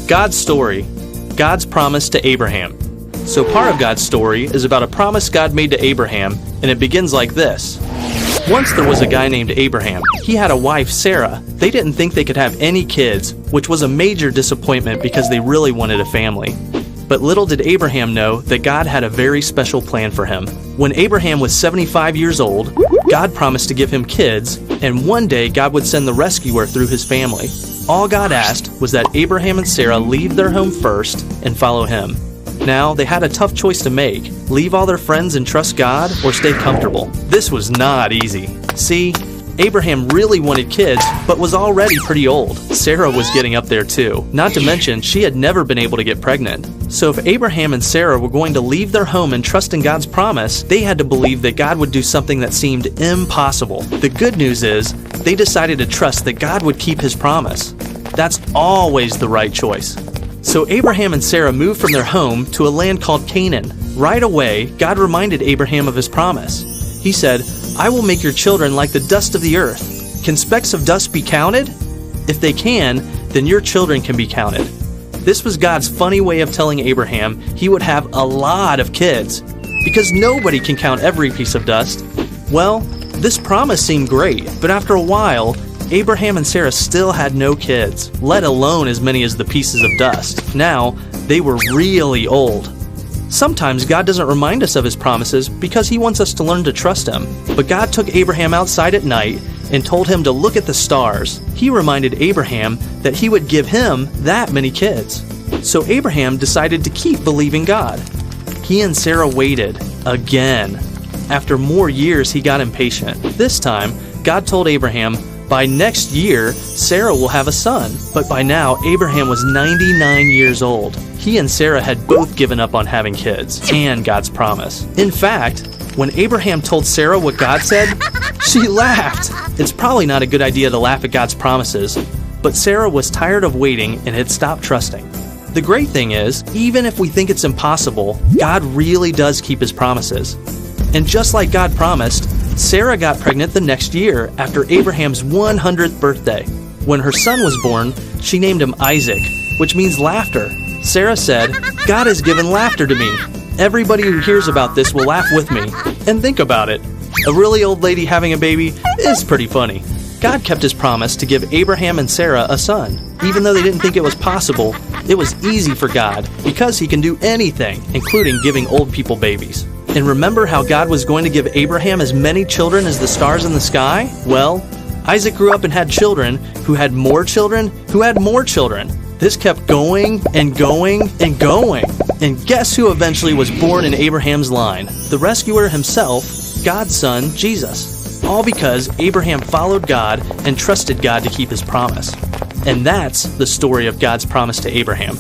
God's story, God's promise to Abraham. So part of God's story is about a promise God made to Abraham, and it begins like this. Once there was a guy named Abraham. He had a wife, Sarah. They didn't think they could have any kids, which was a major disappointment because they really wanted a family. But little did Abraham know that God had a very special plan for him. When Abraham was 75 years old, God promised to give him kids, and one day God would send the rescuer through his family. All God asked was that Abraham and Sarah leave their home first and follow him. Now, they had a tough choice to make. Leave all their friends and trust God, or stay comfortable. This was not easy. See, Abraham really wanted kids, but was already pretty old. Sarah was getting up there too. Not to mention, she had never been able to get pregnant. So if Abraham and Sarah were going to leave their home and trust in God's promise, they had to believe that God would do something that seemed impossible. The good news is, they decided to trust that God would keep his promise. That's always the right choice. So Abraham and Sarah moved from their home to a land called Canaan. Right away, God reminded Abraham of his promise. He said, "I will make your children like the dust of the earth." Can specks of dust be counted? If they can, then your children can be counted. This was God's funny way of telling Abraham he would have a lot of kids, because nobody can count every piece of dust. Well, this promise seemed great, but after a while, Abraham and Sarah still had no kids, let alone as many as the pieces of dust. Now, they were really old. Sometimes God doesn't remind us of his promises because he wants us to learn to trust him. But God took Abraham outside at night and told him to look at the stars. He reminded Abraham that he would give him that many kids. So Abraham decided to keep believing God. He and Sarah waited again. After more years, he got impatient. This time, God told Abraham, by next year, Sarah will have a son. But by now, Abraham was 99 years old. He and Sarah had both given up on having kids and God's promise. In fact, when Abraham told Sarah what God said, she laughed. It's probably not a good idea to laugh at God's promises, but Sarah was tired of waiting and had stopped trusting. The great thing is, even if we think it's impossible, God really does keep his promises. And just like God promised, Sarah got pregnant the next year after Abraham's 100th birthday. When her son was born, she named him Isaac, which means laughter. Sarah said, "God has given laughter to me. Everybody who hears about this will laugh with me." And think about it. A really old lady having a baby is pretty funny. God kept his promise to give Abraham and Sarah a son. Even though they didn't think it was possible, it was easy for God because he can do anything, including giving old people babies. And remember how God was going to give Abraham as many children as the stars in the sky? Well, Isaac grew up and had children who had more children who had more children. This kept going and going and going. And guess who eventually was born in Abraham's line? The rescuer himself, God's son, Jesus. All because Abraham followed God and trusted God to keep his promise. And that's the story of God's promise to Abraham.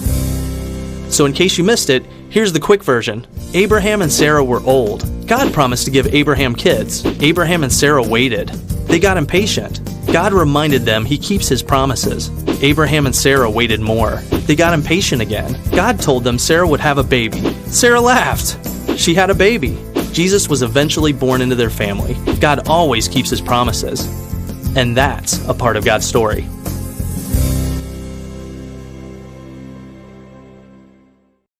So in case you missed it, here's the quick version. Abraham and Sarah were old. God promised to give Abraham kids. Abraham and Sarah waited. They got impatient. God reminded them he keeps his promises. Abraham and Sarah waited more. They got impatient again. God told them Sarah would have a baby. Sarah laughed. She had a baby. Jesus was eventually born into their family. God always keeps his promises. And that's a part of God's story.